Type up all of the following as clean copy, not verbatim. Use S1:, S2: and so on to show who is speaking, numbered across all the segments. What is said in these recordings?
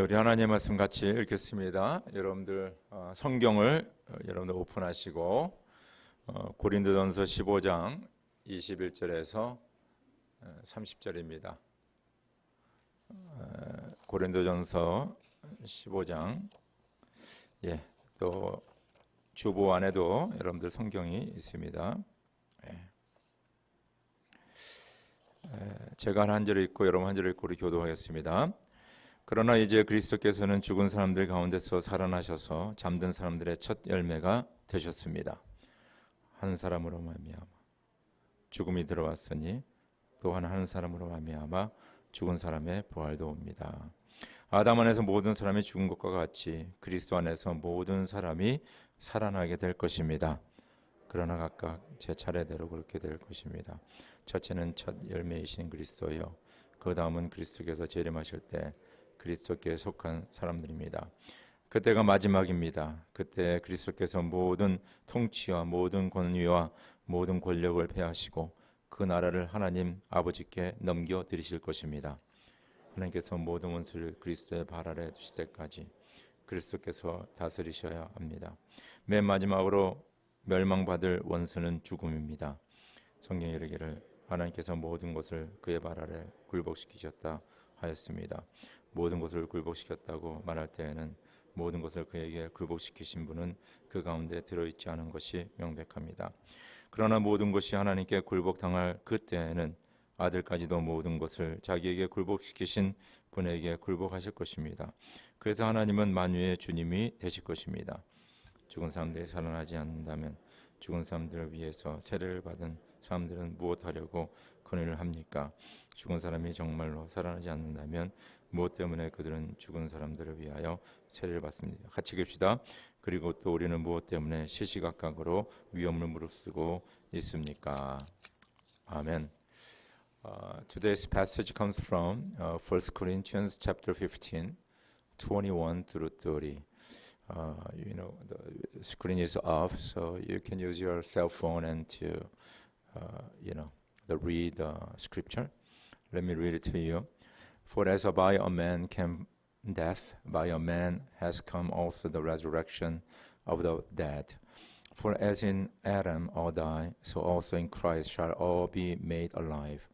S1: 우리 하나님의 말씀 같이 읽겠습니다. 여러분들 성경을 여러분들 오픈하시고 고린도전서 15장 21절에서 30절입니다. 고린도전서 15장 또 주보 안에도 여러분들 성경이 있습니다. 제가 한 절을 읽고 여러분 한 절을 읽고 우리 교도하겠습니다. 그러나 이제 그리스도께서는 죽은 사람들 가운데서 살아나셔서 잠든 사람들의 첫 열매가 되셨습니다. 한 사람으로 말미암아 죽음이 들어왔으니 또한 한 사람으로 말미암아 죽은 사람의 부활도 옵니다. 아담 안에서 모든 사람이 죽은 것과 같이 그리스도 안에서 모든 사람이 살아나게 될 것입니다. 그러나 각각 제 차례대로 그렇게 될 것입니다. 첫째는 첫 열매이신 그리스도요, 그 다음은 그리스도께서 재림하실 때 그리스도께 속한 사람들입니다. 그때가 마지막입니다. 그때 그리스도께서 모든 통치와 모든 권위와 모든 권력을 폐하시고 그 나라를 하나님 아버지께 넘겨드리실 것입니다. 하나님께서 모든 원수를 그리스도의 발 아래 두실 때까지 그리스도께서 다스리셔야 합니다. 맨 마지막으로 멸망받을 원수는 죽음입니다. 성경에 이르기를 하나님께서 모든 것을 그의 발 아래 굴복시키셨다 하였습니다. 모든 것을 굴복시켰다고 말할 때에는 모든 것을 그에게 굴복시키신 분은 그 가운데 들어있지 않은 것이 명백합니다. 그러나 모든 것이 하나님께 굴복당할 그때에는 아들까지도 모든 것을 자기에게 굴복시키신 분에게 굴복하실 것입니다. 그래서 하나님은 만유의 주님이 되실 것입니다. 죽은 사람들이 살아나지 않는다면 죽은 사람들을 위해서 세례를 받은 사람들은 무엇하려고 권위를 합니까? 죽은 사람이 정말로 살아나지 않는다면 무엇 때문에 그들은 죽은 사람들을 위하여 세례를 받습니다. 같이 읽읍시다. 그리고 또 우리는 무엇 때문에 시시각각으로 위험을 무릅쓰고 있습니까? 아멘. Today's passage comes from 1 Corinthians chapter 15, 21 through 30. The screen is off, so you can use your cell phone and to read the scripture. Let me read it to you. For as by a man came death, by a man has come also the resurrection of the dead. For as in Adam all die, so also in Christ shall all be made alive.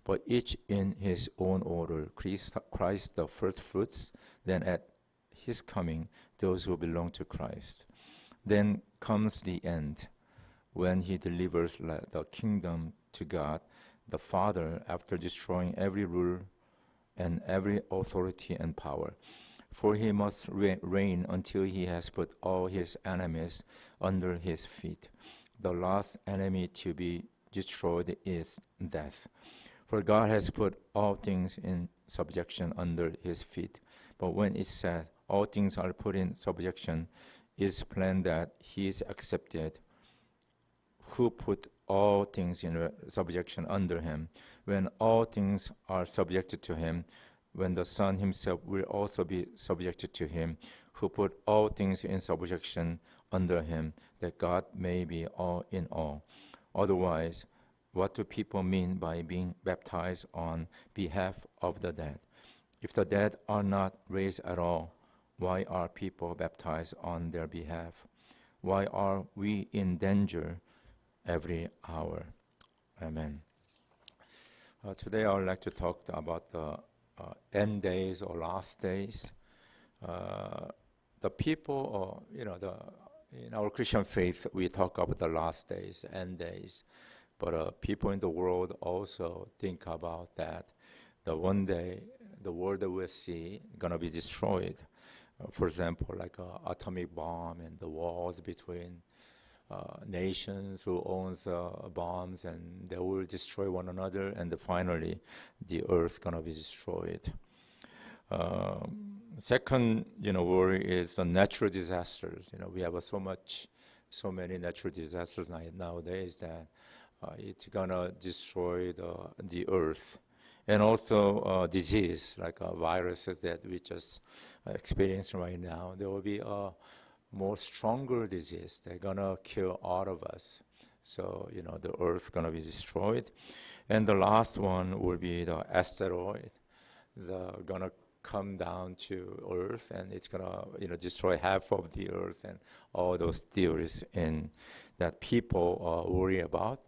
S1: But each in his own order, Christ the first fruits, then at his coming, those who belong to Christ. Then comes the end, when he delivers the kingdom to God, the Father, after destroying every rule and every authority and power. For he must reign until he has put all his enemies under his feet. The last enemy to be destroyed is death. For God has put all things in subjection under his feet. But when it said, all things are put in subjection, it's plain that he is accepted who put all things in subjection under him. When all things are subjected to him, when the Son himself will also be subjected to him, who put all things in subjection under him, that God may be all in all. Otherwise, what do people mean by being baptized on behalf of the dead? If the dead are not raised at all, why are people baptized on their behalf? Why are we in danger every hour? Amen. Today I would like to talk about the end days or last days. The people, in our Christian faith, we talk about the last days, end days. But people in the world also think about that. The one day, the world that we see gonna be destroyed. For example, like an atomic bomb and the wars between nations who owns bombs, and they will destroy one another, and finally the earth gonna be destroyed. Second, worry is the natural disasters. We have so many natural disasters nowadays that it's gonna destroy the earth. And also disease, like viruses that we just experiencing right now. There will be a more stronger disease. They're gonna kill all of us. So, the earth's gonna be destroyed. And the last one will be the asteroid. They're gonna come down to earth, and it's gonna destroy half of the earth, and all those theories in that people worry about,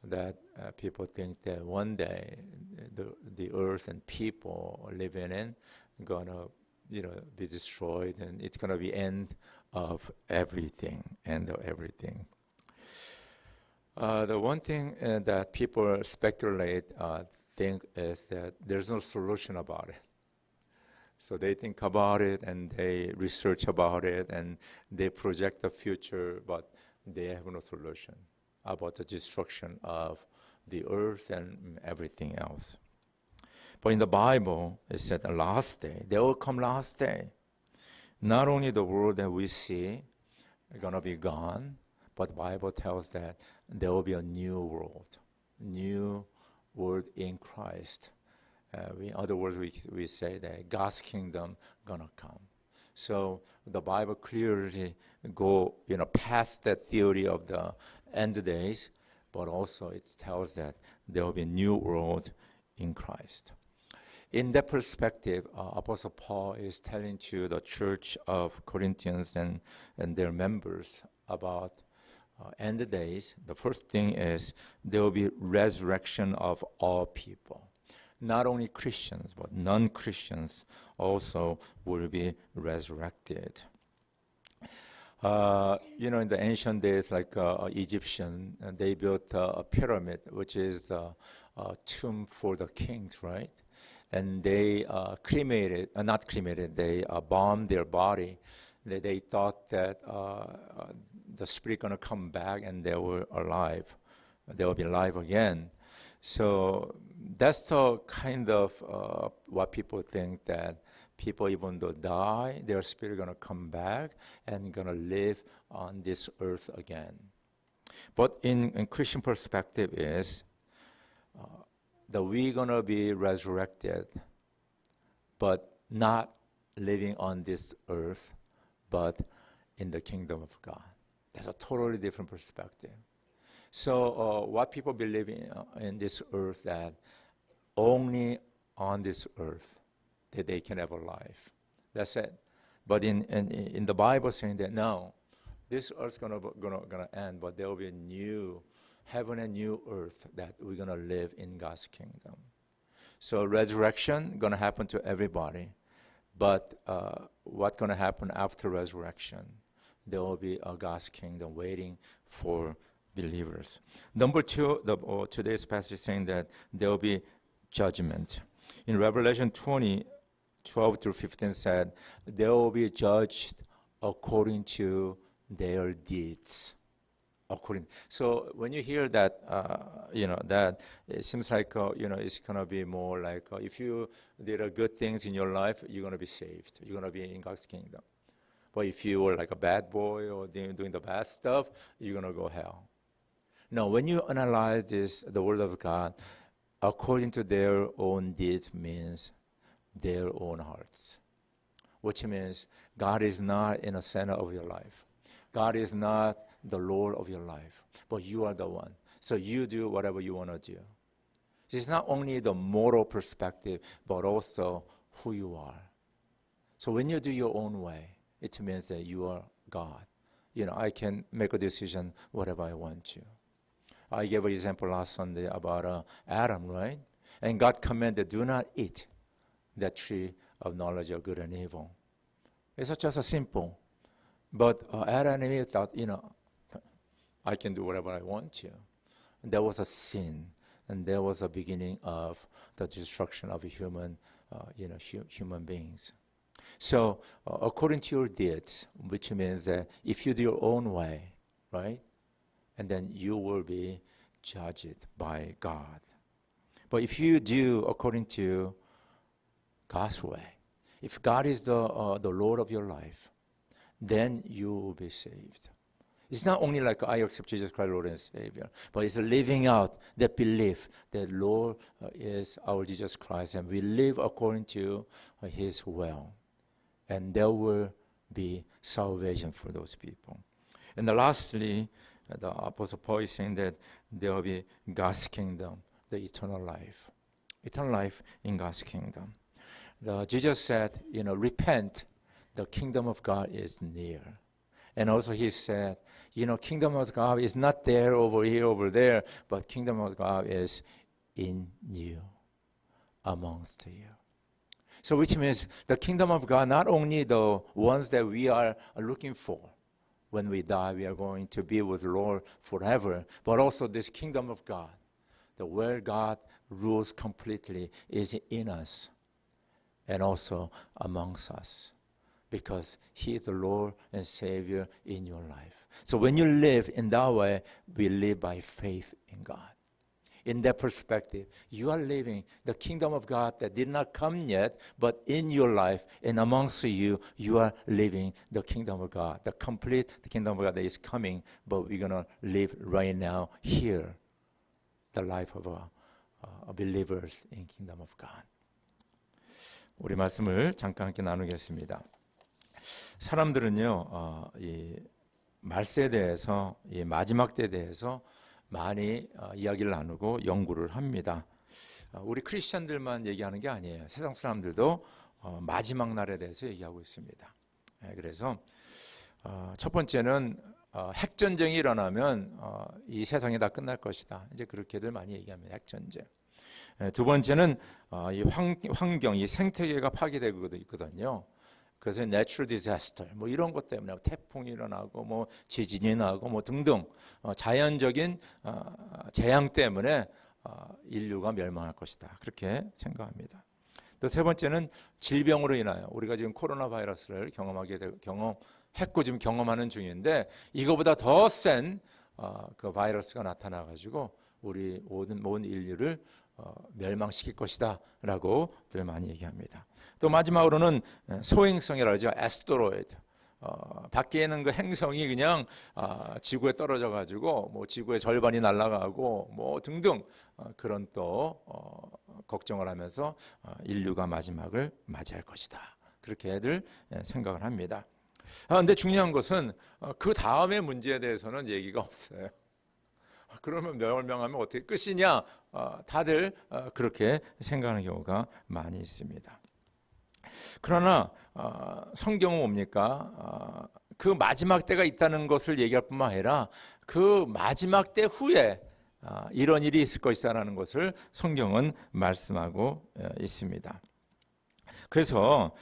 S1: that people think that one day the earth and people living in gonna be destroyed, and it's gonna be end of everything. The one thing that people speculate think is that there's no solution about it. So they think about it and they research about it and they project the future, but they have no solution about the destruction of the earth and everything else. But in the Bible, it said the last day, there will come last day. Not only the world that we see is going to be gone, but the Bible tells that there will be a new world in Christ. In other words, we say that God's kingdom gonna come. So the Bible clearly go past that theory of the end days, but also it tells that there will be a new world in Christ. In that perspective, Apostle Paul is telling to the church of Corinthians and their members about end days. The first thing is there will be resurrection of all people. Not only Christians, but non-Christians also will be resurrected. In the ancient days, like Egyptian, they built a pyramid, which is a tomb for the kings, right? And they they bombed their body. They thought that the spirit gonna come back and they were alive. They will be alive again. So that's the kind of what people think, that people, even though die, their spirit gonna come back and gonna live on this earth again. But in Christian perspective is that we're gonna be resurrected, but not living on this earth, but in the kingdom of God. That's a totally different perspective. So what people believe in this earth, that only on this earth that they can have a life. That's it. But in the Bible saying that no, this earth's gonna end, but there will be a new heaven and new earth that we're gonna live in God's kingdom. So resurrection gonna happen to everybody, but what's gonna happen after resurrection? There will be a God's kingdom waiting for believers. Number two, today's passage is saying that there will be judgment. In Revelation 20:12-15 said, they will be judged according to their deeds. So when you hear that, that it seems like, it's going to be more like if you did good things in your life, you're going to be saved. You're going to be in God's kingdom. But if you were like a bad boy or doing the bad stuff, you're going to go hell. Now, when you analyze the Word of God, according to their own deeds means their own hearts, which means God is not in the center of your life. God is not the Lord of your life, but you are the one. So you do whatever you want to do. It's not only the moral perspective, but also who you are. So when you do your own way, it means that you are God. I can make a decision whatever I want to. I gave an example last Sunday about Adam, right? And God commanded, do not eat that tree of knowledge of good and evil. It's just a simple. But Adam and Eve thought, I can do whatever I want to. And there was a sin, and there was a beginning of the destruction of human beings. So according to your deeds, which means that if you do your own way, right, and then you will be judged by God. But if you do according to God's way, if God is the Lord of your life, then you will be saved. It's not only like I accept Jesus Christ, Lord and Savior, but it's living out that belief that Lord is our Jesus Christ, and we live according to His will. And there will be salvation for those people. And lastly, the Apostle Paul is saying that there will be God's kingdom, the eternal life in God's kingdom. Jesus said, repent, the kingdom of God is near. And also he said, kingdom of God is not there, over here, over there, but kingdom of God is in you, amongst you. So which means the kingdom of God, not only the ones that we are looking for. When we die, we are going to be with the Lord forever. But also this kingdom of God, the where God rules completely, is in us and also amongst us. Because He is the Lord and Savior in your life. So when you live in that way, we live by faith in God. In that perspective, you are living the kingdom of God that did not come yet, but in your life and amongst you, you are living the kingdom of God, the kingdom of God that is coming, but we're going to live right now here, the life of believers in kingdom of God. 우리 말씀을 잠깐 함께 나누겠습니다. 사람들은요, 이 말세에 대해서, 이 마지막 때에 대해서 많이 이야기를 나누고 연구를 합니다. 우리 크리스천들만 얘기하는 게 아니에요. 세상 사람들도 마지막 날에 대해서 얘기하고 있습니다. 그래서 첫 번째는 핵전쟁이 일어나면 이 세상이 다 끝날 것이다. 이제 그렇게들 많이 얘기합니다. 핵전쟁. 두 번째는 이 환경, 이 생태계가 파괴되고 있거든요. 그래서 내추럴 디자스터 뭐 이런 것 때문에 태풍이 일어나고 뭐 지진이 나고 뭐 등등 자연적인 재앙 때문에 인류가 멸망할 것이다. 그렇게 생각합니다. 또 세 번째는 질병으로 인하여 우리가 지금 코로나 바이러스를 경험했고 지금 경험하는 중인데 이거보다 더 센 그 바이러스가 나타나가지고 우리 온 인류를 멸망시킬 것이다 라고 들 많이 얘기합니다. 또 마지막으로는 소행성이라고 하죠. 애스테로이드. 밖에 있는 그 행성이 그냥 지구에 떨어져 가지고 뭐 지구의 절반이 날아가고 뭐 등등 그런 또 걱정을 하면서 인류가 마지막을 맞이할 것이다. 그렇게 애들 생각을 합니다. 근데 중요한 것은 그 다음의 문제에 대해서는 얘기가 없어요. 그러면 멸망하면 어떻게 끝이냐? 다들 그렇게 생각하는 경우가 많이 있습니다. 그러나 성경은 뭡니까? 그 마지막 때가 있다는 것을 얘기할 뿐만 아니라 그 마지막 때 후에 이런 일이 있을 것이다라는 것을 성경은 말씀하고 있습니다. 그래서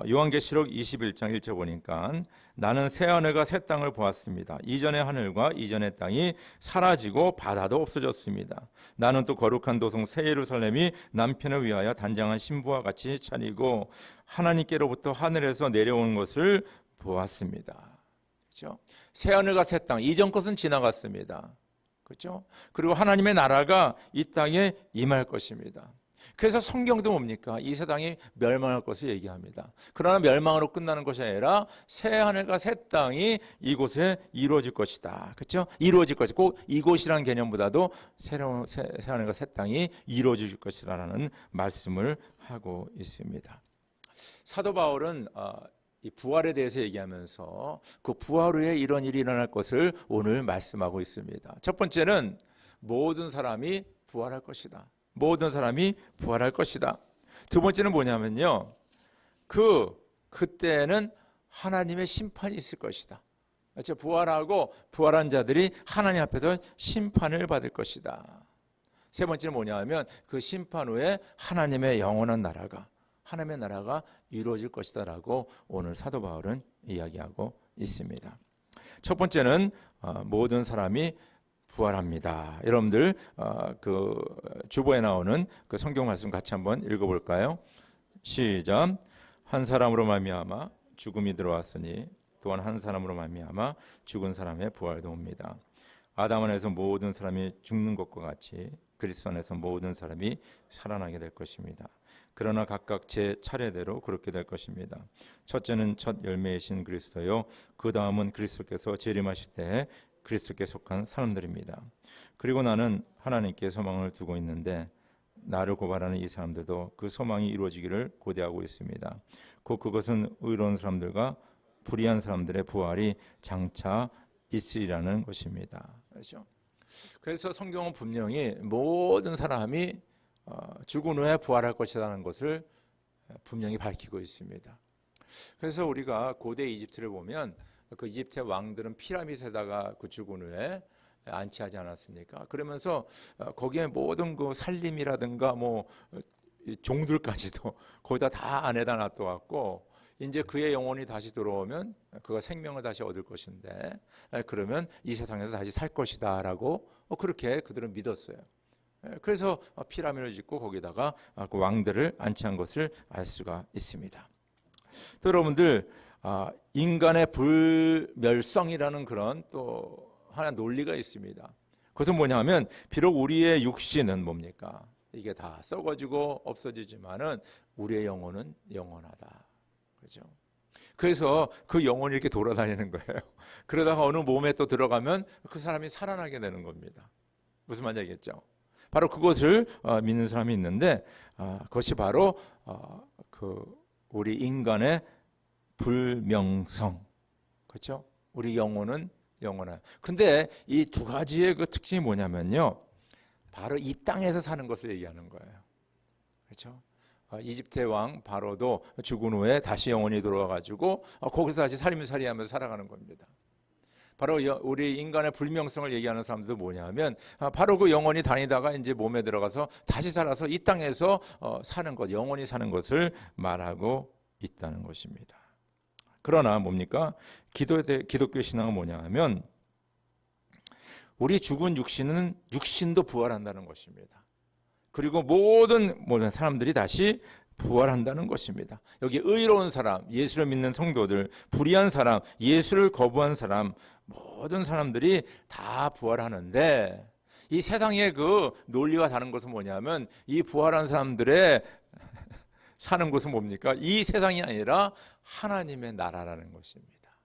S1: 요한계시록 21장 1절 보니까 나는 새 하늘과 새 땅을 보았습니다. 이전의 하늘과 이전의 땅이 사라지고 바다도 없어졌습니다. 나는 또 거룩한 도성 새 예루살렘이 남편을 위하여 단장한 신부와 같이 차리고 하나님께로부터 하늘에서 내려온 것을 보았습니다. 그렇죠? 새 하늘과 새 땅, 이전 것은 지나갔습니다. 그렇죠? 그리고 하나님의 나라가 이 땅에 임할 것입니다. 그래서 성경도 뭡니까? 이 세상이 멸망할 것을 얘기합니다. 그러나 멸망으로 끝나는 것이 아니라 새 하늘과 새 땅이 이곳에 이루어질 것이다. 그렇죠? 이루어질 것이 꼭 이곳이라는 개념보다도 새로운 새 하늘과 새 땅이 이루어질 것이라는 말씀을 하고 있습니다. 사도 바울은 이 부활에 대해서 얘기하면서 그 부활 후에 이런 일이 일어날 것을 오늘 말씀하고 있습니다. 첫 번째는 모든 사람이 부활할 것이다. 모든 사람이 부활할 것이다. 두 번째는 뭐냐면요. 그때는 하나님의 심판이 있을 것이다. 그렇죠? 부활하고 부활한 자들이 하나님 앞에서 심판을 받을 것이다. 세 번째는 뭐냐면 그 심판 후에 하나님의 영원한 나라가 하나님의 나라가 이루어질 것이다라고 오늘 사도 바울은 이야기하고 있습니다. 첫 번째는 모든 사람이 부활합니다. 여러분들 그 주보에 나오는 그 성경 말씀 같이 한번 읽어볼까요? 시작. 한 사람으로 말미암아 죽음이 들어왔으니 또한 한 사람으로 말미암아 죽은 사람의 부활도 옵니다. 아담 안에서 모든 사람이 죽는 것과 같이 그리스도 안에서 모든 사람이 살아나게 될 것입니다. 그러나 각각 제 차례대로 그렇게 될 것입니다. 첫째는 첫 열매이신 그리스도요. 그 다음은 그리스도께서 재림하실 때에 그리스도께 속한 사람들입니다. 그리고 나는 하나님께 소망을 두고 있는데 나를 고발하는 이 사람들도 그 소망이 이루어지기를 고대하고 있습니다. 곧 그것은 의로운 사람들과 불의한 사람들의 부활이 장차 있으리라는 것입니다. 그렇죠? 그래서 성경은 분명히 모든 사람이 죽은 후에 부활할 것이라는 것을 분명히 밝히고 있습니다. 그래서 우리가 고대 이집트를 보면 그 이집트의 왕들은 피라밋에다가 그 죽은 후에 안치하지 않았습니까? 그러면서 거기에 모든 그 살림이라든가 뭐 종들까지도 거기다 다 안에다 놔둬갖고 이제 그의 영혼이 다시 들어오면 그가 생명을 다시 얻을 것인데 그러면 이 세상에서 다시 살 것이다라고 그렇게 그들은 믿었어요. 그래서 피라미드를 짓고 거기다가 그 왕들을 안치한 것을 알 수가 있습니다. 또 여러분들 인간의 불멸성이라는 그런 또 하나 논리가 있습니다. 그것은 뭐냐면 비록 우리의 육신은 뭡니까? 이게 다 썩어지고 없어지지만은 우리의 영혼은 영원하다. 그렇죠? 그래서 그 영혼이 이렇게 돌아다니는 거예요. 그러다가 어느 몸에 또 들어가면 그 사람이 살아나게 되는 겁니다. 무슨 말인지 알겠죠? 바로 그것을 믿는 사람이 있는데 그것이 바로 그 우리 인간의 불명성. 그렇죠? 우리 영혼은 영원해요. 근데 이 두 가지의 그 특징이 뭐냐면요. 바로 이 땅에서 사는 것을 얘기하는 거예요. 그렇죠? 이집트의 왕 바로도 죽은 후에 다시 영혼이 들어와가지고 거기서 다시 살림살이하면서 살아가는 겁니다. 바로 우리 인간의 불명성을 얘기하는 사람들도 뭐냐면 바로 그 영혼이 다니다가 이제 몸에 들어가서 다시 살아서 이 땅에서 사는 것, 영원히 사는 것을 말하고 있다는 것입니다. 그러나 뭡니까? 기독교 신앙은 뭐냐 하면 우리 죽은 육신도 부활한다는 것입니다. 그리고 모든 사람들이 다시 부활한다는 것입니다. 여기 의로운 사람, 예수를 믿는 성도들, 불의한 사람, 예수를 거부한 사람, 모든 사람들이 다 부활하는데 이 세상의 그 논리와 다른 것은 뭐냐면 이 부활한 사람들의 사는 곳은 뭡니까? 이 세상이 아니라 하나님의 나라라는 것입니다.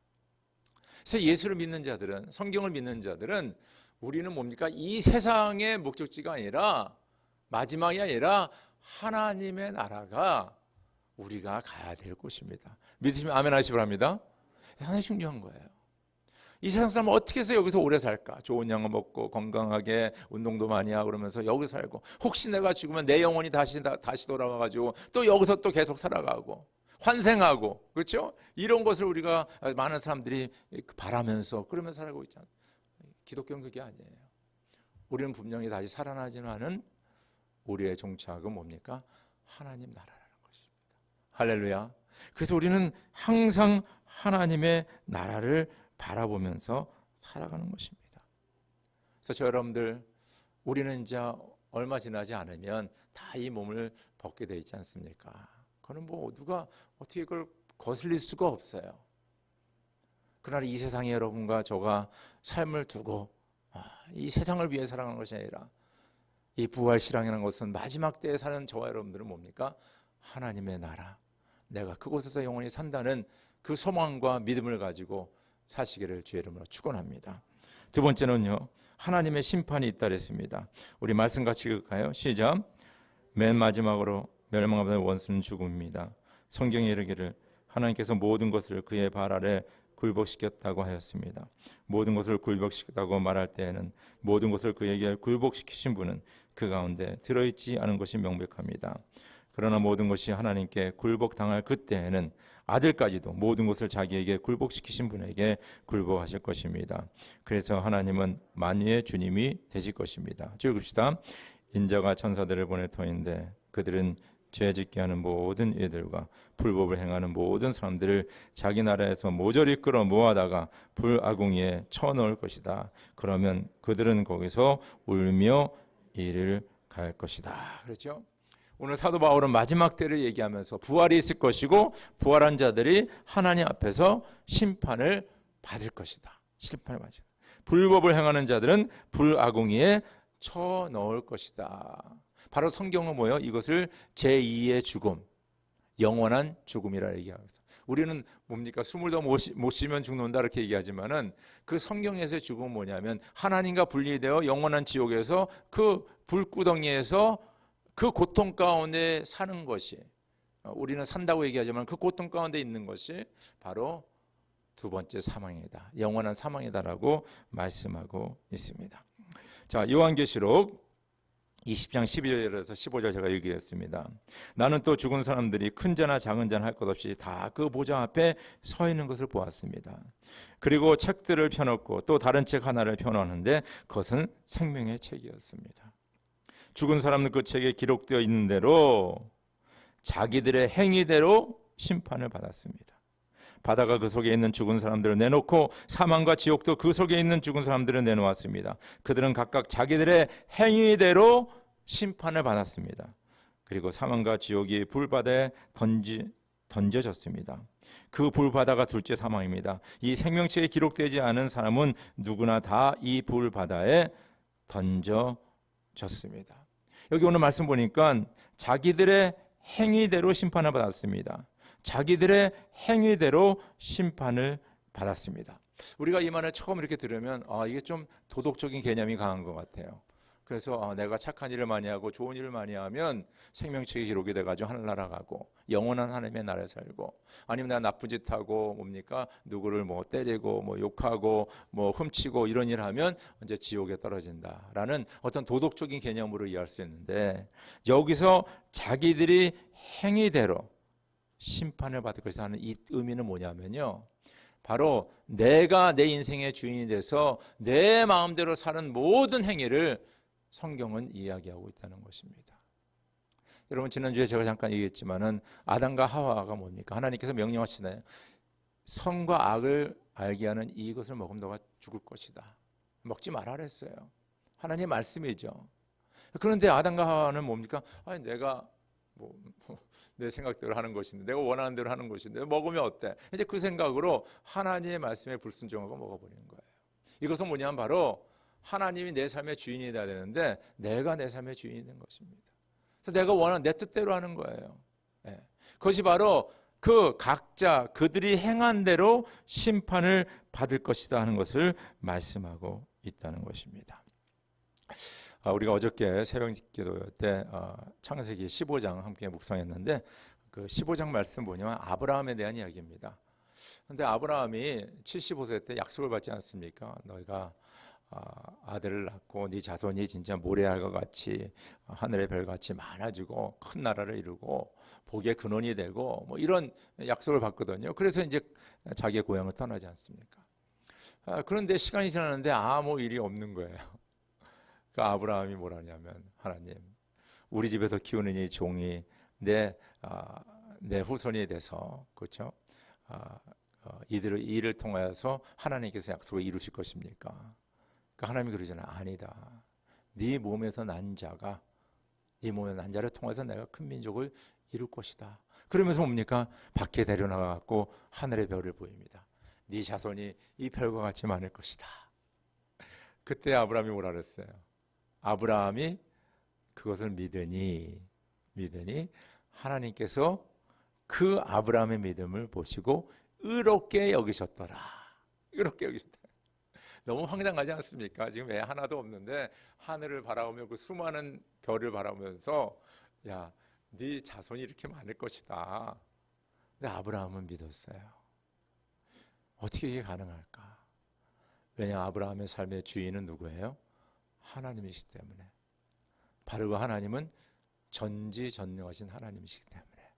S1: 그래서 예수를 믿는 자들은, 성경을 믿는 자들은 우리는 뭡니까? 이 세상의 목적지가 아니라 마지막이 아니라 하나님의 나라가 우리가 가야 될 곳입니다. 믿으시면 아멘 하시기 바랍니다. 상당히 중요한 거예요. 이 세상 사람은 어떻게 해서 여기서 오래 살까? 좋은 양을 먹고 건강하게 운동도 많이 하고 그러면서 여기 살고 혹시 내가 죽으면 내 영혼이 다시 돌아와가지고 또 여기서 또 계속 살아가고 환생하고 그렇죠? 이런 것을 우리가 많은 사람들이 바라면서 그러면서 살고 있잖아요. 기독교는 그게 아니에요. 우리는 분명히 다시 살아나지만은 우리의 종착은 뭡니까? 하나님 나라라는 것입니다. 할렐루야. 그래서 우리는 항상 하나님의 나라를 바라보면서 살아가는 것입니다. 그래서 저 여러분들 우리는 이제 얼마 지나지 않으면 다 이 몸을 벗게 돼 있지 않습니까? 그거는 뭐 누가 어떻게 그걸 거슬릴 수가 없어요. 그러나 이 세상에 여러분과 저가 삶을 두고 이 세상을 위해 살아가는 것이 아니라 이 부활 신앙이라는 것은 마지막 때에 사는 저와 여러분들은 뭡니까? 하나님의 나라, 내가 그곳에서 영원히 산다는 그 소망과 믿음을 가지고 사시기를 주의 이름으로 축원합니다. 두 번째는요, 하나님의 심판이 있다 그랬습니다. 우리 말씀 같이 읽을까요? 시작. 맨 마지막으로 멸망하는 원수는 죽음입니다. 성경에 이르기를 하나님께서 모든 것을 그의 발 아래 굴복시켰다고 하였습니다. 모든 것을 굴복시켰다고 말할 때에는 모든 것을 그에게 굴복시키신 분은 그 가운데 들어있지 않은 것이 명백합니다. 그러나 모든 것이 하나님께 굴복당할 그때에는 아들까지도 모든 것을 자기에게 굴복시키신 분에게 굴복하실 것입니다. 그래서 하나님은 만유의 주님이 되실 것입니다. 읽읍시다. 인자가 천사들을 보낼 터인데 그들은 죄짓게 하는 모든 이들과 불법을 행하는 모든 사람들을 자기 나라에서 모조리 끌어 모아다가 불아궁이에 쳐넣을 것이다. 그러면 그들은 거기서 울며 이를 갈 것이다. 그렇죠? 오늘 사도 바울은 마지막 때를 얘기하면서 부활이 있을 것이고 부활한 자들이 하나님 앞에서 심판을 받을 것이다. 심판을 받을 것이다. 불법을 행하는 자들은 불아궁이에 쳐넣을 것이다. 바로 성경은 뭐예요? 이것을 제2의 죽음, 영원한 죽음이라 얘기하고 있어요. 우리는 뭡니까? 숨을 더 못 쉬면 죽는다 이렇게 얘기하지만은 그 성경에서의 죽음은 뭐냐면 하나님과 분리되어 영원한 지옥에서 그 불구덩이에서 그 고통 가운데 사는 것이, 우리는 산다고 얘기하지만 그 고통 가운데 있는 것이 바로 두 번째 사망이다. 영원한 사망이다라고 말씀하고 있습니다. 자, 요한계시록 20장 12절에서 15절 제가 읽겠습니다. 나는 또 죽은 사람들이 큰 자나 작은 자나 할 것 없이 다 그 보좌 앞에 서 있는 것을 보았습니다. 그리고 책들을 펴놓고 또 다른 책 하나를 펴놓았는데 그것은 생명의 책이었습니다. 죽은 사람은 그 책에 기록되어 있는 대로 자기들의 행위대로 심판을 받았습니다. 바다가 그 속에 있는 죽은 사람들을 내놓고 사망과 지옥도 그 속에 있는 죽은 사람들을 내놓았습니다. 그들은 각각 자기들의 행위대로 심판을 받았습니다. 그리고 사망과 지옥이 불바다에 던져졌습니다. 그 불바다가 둘째 사망입니다. 이 생명책에 기록되지 않은 사람은 누구나 다 이 불바다에 던져졌습니다. 여기 오늘 말씀 보니까 자기들의 행위대로 심판을 받았습니다. 자기들의 행위대로 심판을 받았습니다. 우리가 이 말을 처음 이렇게 들으면 이게 좀 도덕적인 개념이 강한 것 같아요. 그래서 내가 착한 일을 많이 하고 좋은 일을 많이 하면 생명책에 기록이 돼가지고 하늘나라 가고 영원한 하나님의 나라에 살고, 아니면 내가 나쁜 짓 하고 뭡니까 누구를 뭐 때리고 뭐 욕하고 뭐 훔치고 이런 일 하면 이제 지옥에 떨어진다라는 어떤 도덕적인 개념으로 이해할 수 있는데, 여기서 자기들이 행위대로 심판을 받을 것이다 하는 이 의미는 뭐냐면요, 바로 내가 내 인생의 주인이 돼서 내 마음대로 사는 모든 행위를 성경은 이야기하고 있다는 것입니다. 여러분, 지난주에 제가 잠깐 얘기했지만은 아담과 하와가 뭡니까? 하나님께서 명령하시나요? 선과 악을 알게 하는 이것을 먹으면 너가 죽을 것이다. 먹지 말라 그랬어요. 하나님의 말씀이죠. 그런데 아담과 하와는 뭡니까? 내가 내 생각대로 하는 것인데, 내가 원하는 대로 하는 것인데 먹으면 어때? 이제 그 생각으로 하나님의 말씀에 불순종하고 먹어버리는 거예요. 이것은 뭐냐면 바로 하나님이 내 삶의 주인이 돼야 되는데 내가 내 삶의 주인이 된 것입니다. 그래서 내가 원하는 내 뜻대로 하는 거예요. 네. 그것이 바로 그 각자 그들이 행한 대로 심판을 받을 것이다 하는 것을 말씀하고 있다는 것입니다. 우리가 어저께 새벽 기도 때 창세기 15장 함께 묵상했는데, 그 15장 말씀 뭐냐면 아브라함에 대한 이야기입니다. 그런데 아브라함이 75세 때 약속을 받지 않습니까? 너희가 아들을 낳고 네 자손이 진짜 모래알과 같이 하늘의 별같이 많아지고 큰 나라를 이루고 복의 근원이 되고 뭐 이런 약속을 받거든요. 그래서 이제 자기의 고향을 떠나지 않습니까? 그런데 시간이 지났는데 아무 일이 없는 거예요. 그 아브라함이 뭐라냐면, 하나님, 우리 집에서 키우는 이 종이 내 후손이 돼서, 그렇죠? 이들의 일을 통하여서 하나님께서 약속을 이루실 것입니까? 그러니까 하나님이 그러잖아요. 아니다. 네 몸에서 난 자가, 네 몸에서 난 자를 통해서 내가 큰 민족을 이룰 것이다. 그러면서 뭡니까? 밖에 내려나가고 하늘의 별을 보입니다. 네 자손이 이 별과 같이 많을 것이다. 그때 아브라함이 뭐라 그랬어요? 아브라함이 그것을 믿으니 하나님께서 그 아브라함의 믿음을 보시고 의롭게 여기셨더라. 의롭게 여기셨다. 너무 황당하지 않습니까? 지금 애 하나도 없는데 하늘을 바라보며 그 수많은 별을 바라보면서 야, 네 자손이 이렇게 많을 것이다. 근데 아브라함은 믿었어요. 어떻게 이게 가능할까? 왜냐, 아브라함의 삶의 주인은 누구예요? 하나님이시기 때문에. 바로 그 하나님은 전지전능하신 하나님이시기 때문에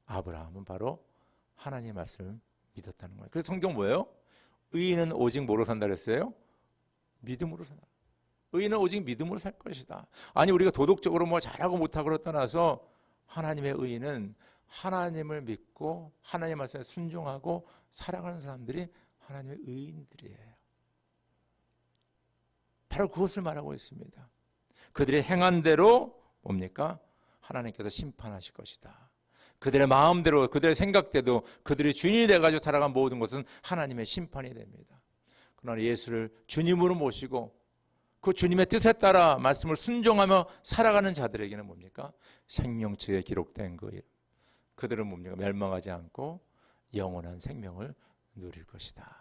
S1: 아브라함은 바로 하나님의 말씀을 믿었다는 거예요. 그래서 성경 뭐예요? 의인은 오직 뭐로 산다 그랬어요? 믿음으로 산다. 의인은 오직 믿음으로 살 것이다. 아니, 우리가 도덕적으로 뭐 잘하고 못하고를 떠나서 하나님의 의인은 하나님을 믿고 하나님의 말씀에 순종하고 살아가는 사람들이 하나님의 의인들이에요. 바로 그것을 말하고 있습니다. 그들의 행한 대로 뭡니까? 하나님께서 심판하실 것이다. 그들의 마음대로, 그들의 생각대로 그들의 주인이 돼가지고 살아간 모든 것은 하나님의 심판이 됩니다. 그러나 예수를 주님으로 모시고 그 주님의 뜻에 따라 말씀을 순종하며 살아가는 자들에게는 뭡니까? 생명책에 기록된 그 그들은 뭡니까? 멸망하지 않고 영원한 생명을 누릴 것이다.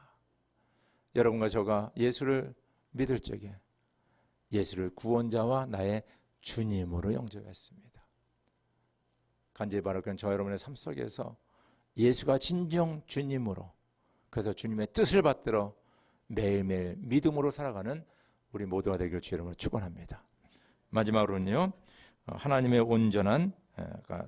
S1: 여러분과 저가 예수를 믿을 적에 예수를 구원자와 나의 주님으로 영접했습니다. 간절히 바라는 저 여러분의 삶 속에서 예수가 진정 주님으로, 그래서 주님의 뜻을 받들어 매일매일 믿음으로 살아가는 우리 모두가 되길 주 이름으로 축원합니다. 마지막으로는요, 하나님의 온전한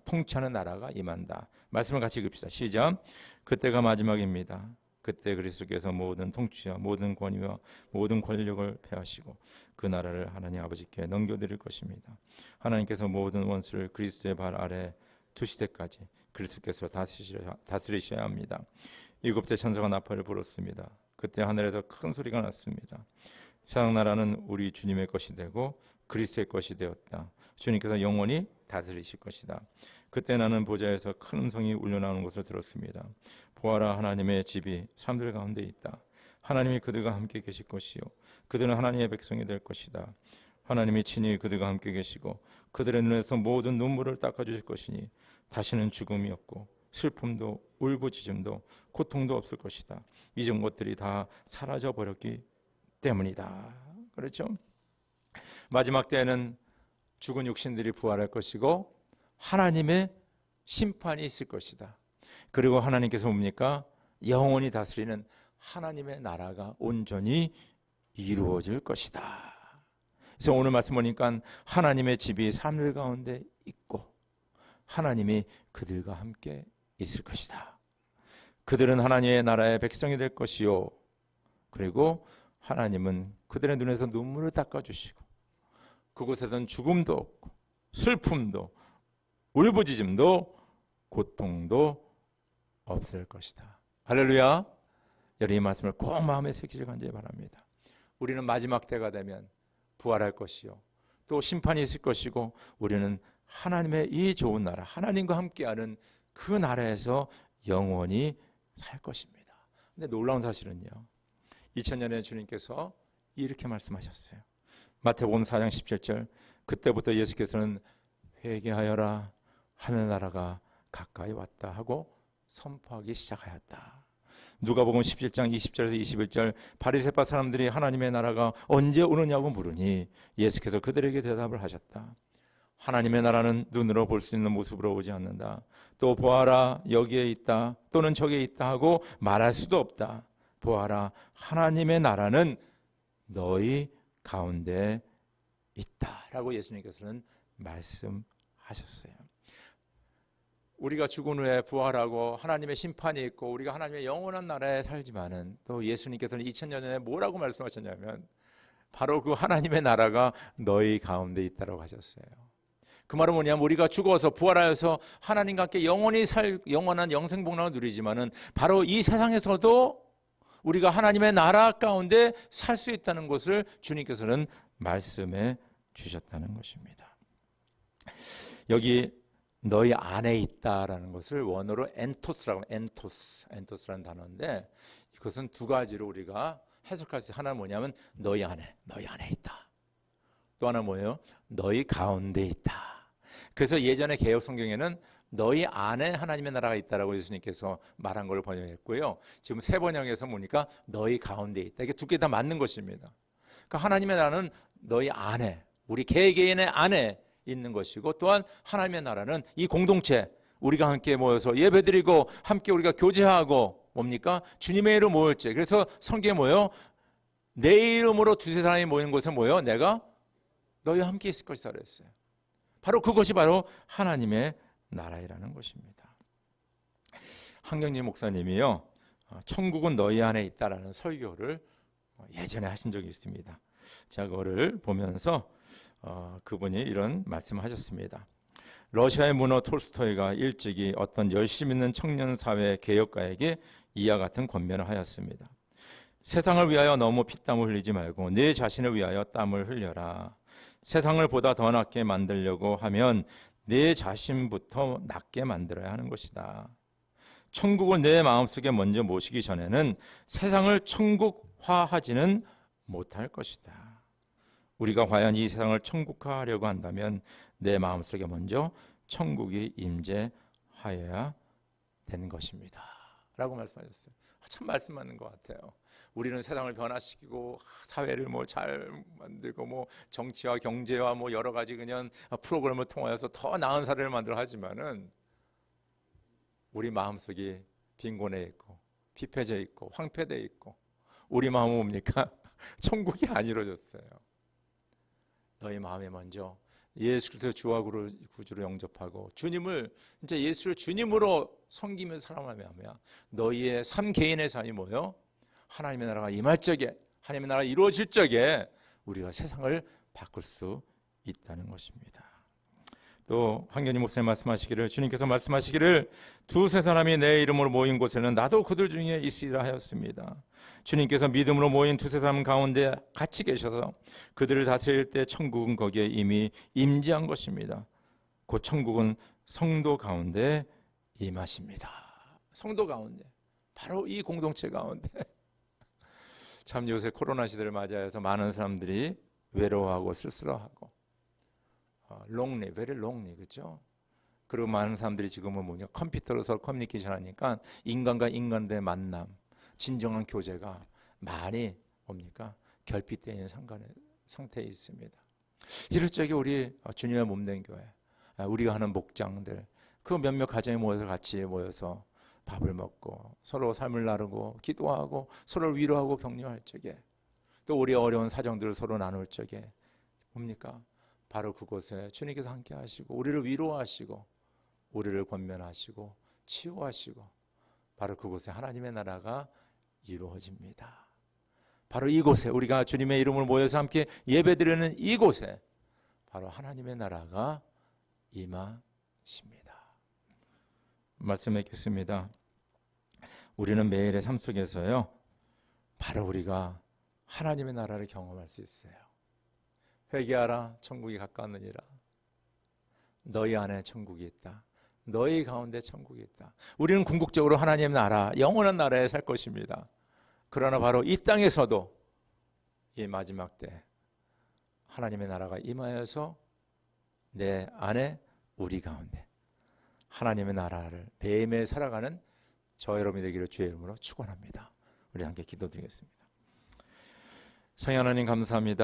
S1: 통치하는 나라가 임한다. 말씀을 같이 읽읍시다. 시작. 그때가 마지막입니다. 그때 그리스도께서 모든 통치와 모든 권위와 모든 권력을 패하시고 그 나라를 하나님 아버지께 넘겨드릴 것입니다. 하나님께서 모든 원수를 그리스도의 발 아래 두시대까지 그리스도께서 다스리셔야 합니다. 일곱째 천사가 나팔을 불었습니다. 그때 하늘에서 큰 소리가 났습니다. 세상 나라는 우리 주님의 것이 되고 그리스도의 것이 되었다. 주님께서 영원히 다스리실 것이다. 그때 나는 보좌에서 큰 음성이 울려나오는 것을 들었습니다. 보아라, 하나님의 집이 사람들 가운데 있다. 하나님이 그들과 함께 계실 것이요 그들은 하나님의 백성이 될 것이다. 하나님이 친히 그들과 함께 계시고 그들의 눈에서 모든 눈물을 닦아주실 것이니 다시는 죽음이 없고 슬픔도 울부짖음도 고통도 없을 것이다. 이전 것들이 다 사라져 버렸기 때문이다. 그렇죠? 마지막 때에는 죽은 육신들이 부활할 것이고 하나님의 심판이 있을 것이다. 그리고 하나님께서 뭡니까? 영원히 다스리는 하나님의 나라가 온전히 이루어질 것이다. 그래서 오늘 말씀 보니까 하나님의 집이 사람들 가운데 있고 하나님이 그들과 함께 있을 것이다. 그들은 하나님의 나라의 백성이 될 것이요 그리고 하나님은 그들의 눈에서 눈물을 닦아주시고 그곳에선 죽음도 없고 슬픔도 울부짖음도 고통도 없을 것이다. 할렐루야. 여러분 이 말씀을 꼭 마음에 새기시길 간절히 바랍니다. 우리는 마지막 때가 되면 부활할 것이요 또 심판이 있을 것이고 우리는 하나님의 이 좋은 나라 하나님과 함께하는 그 나라에서 영원히 살 것입니다. 근데 놀라운 사실은요 2000년에 주님께서 이렇게 말씀하셨어요. 마태복음 4장 17절 그때부터 예수께서는 회개하여라 하늘나라가 가까이 왔다 하고 선포하기 시작하였다. 누가복음 17장 20절에서 21절 바리새파 사람들이 하나님의 나라가 언제 오느냐고 물으니 예수께서 그들에게 대답을 하셨다. 하나님의 나라는 눈으로 볼 수 있는 모습으로 오지 않는다. 또 보아라 여기에 있다 또는 저기에 있다 하고 말할 수도 없다. 보아라 하나님의 나라는 너희 가운데 있다라고 예수님께서는 말씀하셨어요. 우리가 죽은 후에 부활하고 하나님의 심판이 있고 우리가 하나님의 영원한 나라에 살지만은 또 예수님께서는 2000년 전에 뭐라고 말씀하셨냐면 바로 그 하나님의 나라가 너희 가운데 있다라고 하셨어요. 그 말은 뭐냐면 우리가 죽어서 부활하여서 하나님과 함께 영원히 살 영원한 영생복락을 누리지만은 바로 이 세상에서도 우리가 하나님의 나라 가운데 살 수 있다는 것을 주님께서는 말씀해 주셨다는 것입니다. 여기 너희 안에 있다라는 것을 원어로 엔토스라고 엔토스라는 단어인데 이것은 두 가지로 우리가 해석할 수 있어요. 하나는 뭐냐면 너희 안에 있다. 또 하나 뭐예요? 너희 가운데 있다. 그래서 예전에 개역 성경에는 너희 안에 하나님의 나라가 있다라고 예수님께서 말한 걸 번역했고요. 지금 새 번역에서 보니까 너희 가운데 있다. 이게 두 개 다 맞는 것입니다. 그러니까 하나님의 나라는 너희 안에, 우리 개개인의 안에 있는 것이고 또한 하나님의 나라는 이 공동체, 우리가 함께 모여서 예배드리고 함께 우리가 교제하고 뭡니까? 주님의 이름 모였지. 그래서 성경에 뭐예요? 내 이름으로 두세 사람이 모인 곳에 뭐예요? 내가 너희와 함께 있을 것이다 그랬어요. 바로 그것이 바로 하나님의 나라이라는 것입니다. 한경진 목사님이요, 천국은 너희 안에 있다라는 설교를 예전에 하신 적이 있습니다. 제가 그거를 보면서 그분이 이런 말씀하셨습니다. 러시아의 문어 톨스토이가 일찍이 어떤 열심 있는 청년 사회 개혁가에게 이와 같은 권면을 하였습니다. 세상을 위하여 너무 피땀을 흘리지 말고 내 자신을 위하여 땀을 흘려라. 세상을 보다 더 낫게 만들려고 하면 내 자신부터 낫게 만들어야 하는 것이다. 천국을 내 마음속에 먼저 모시기 전에는 세상을 천국화하지는 못할 것이다. 우리가 과연 이 세상을 천국화하려고 한다면 내 마음속에 먼저 천국이 임재하여야 되는 것입니다. 라고 말씀하셨어요. 참 말씀 맞는 것 같아요. 우리는 세상을 변화시키고 사회를 잘 만들고 정치와 경제와 여러 가지 그냥 프로그램을 통하여서 더 나은 사회를 만들어 하지만은 우리 마음속이 빈곤해 있고 피폐져 있고 황폐돼 있고 우리 마음은 뭡니까? 천국이 안 이루어졌어요. 너희 마음에 먼저 예수 그리스도 주와 구주로 영접하고 주님을 진짜 예수를 주님으로 섬기며 살아가며 너희의 삶 개인의 삶이 뭐요? 하나님의 나라가 임할 적에, 하나님의 나라가 이루어질 적에 우리가 세상을 바꿀 수 있다는 것입니다. 또 황교님 목사님 말씀하시기를, 주님께서 말씀하시기를 두세 사람이 내 이름으로 모인 곳에는 나도 그들 중에 있으리라 하였습니다. 주님께서 믿음으로 모인 두세 사람 가운데 같이 계셔서 그들을 다스릴 때 천국은 거기에 이미 임재한 것입니다. 곧 천국은 성도 가운데 임하십니다. 성도 가운데, 바로 이 공동체 가운데. 참 요새 코로나 시대를 맞이해서 많은 사람들이 외로워하고 쓸쓸하고 lonely, very lonely, 그렇죠? 그리고 많은 사람들이 지금은 뭐냐, 컴퓨터로 서로 커뮤니케이션 하니까 인간과 인간의 만남, 진정한 교제가 많이 뭡니까? 결핍되어 있는 상태에 있습니다. 이럴 적에 우리 주님의 몸된 교회, 우리가 하는 목장들, 그 몇몇 가정에 모여서 같이 모여서 밥을 먹고 서로 삶을 나누고 기도하고 서로를 위로하고 격려할 적에, 또 우리 어려운 사정들을 서로 나눌 적에 뭡니까? 바로 그곳에 주님께서 함께 하시고 우리를 위로하시고 우리를 권면하시고 치유하시고, 바로 그곳에 하나님의 나라가 이루어집니다. 바로 이곳에, 우리가 주님의 이름으로 모여서 함께 예배드리는 이곳에 바로 하나님의 나라가 임하십니다. 말씀 맺겠습니다. 우리는 매일의 삶 속에서요, 바로 우리가 하나님의 나라를 경험할 수 있어요. 회개하라, 천국이 가까웠느니라. 너희 안에 천국이 있다. 너희 가운데 천국이 있다. 우리는 궁극적으로 하나님의 나라, 영원한 나라에 살 것입니다. 그러나 바로 이 땅에서도 이 마지막 때 하나님의 나라가 임하여서 내 안에, 우리 가운데 하나님의 나라를 매일매일 살아가는 저 여러분이 되기를 주의 이름으로 축원합니다. 우리 함께 기도드리겠습니다. 성령 하나님 감사합니다.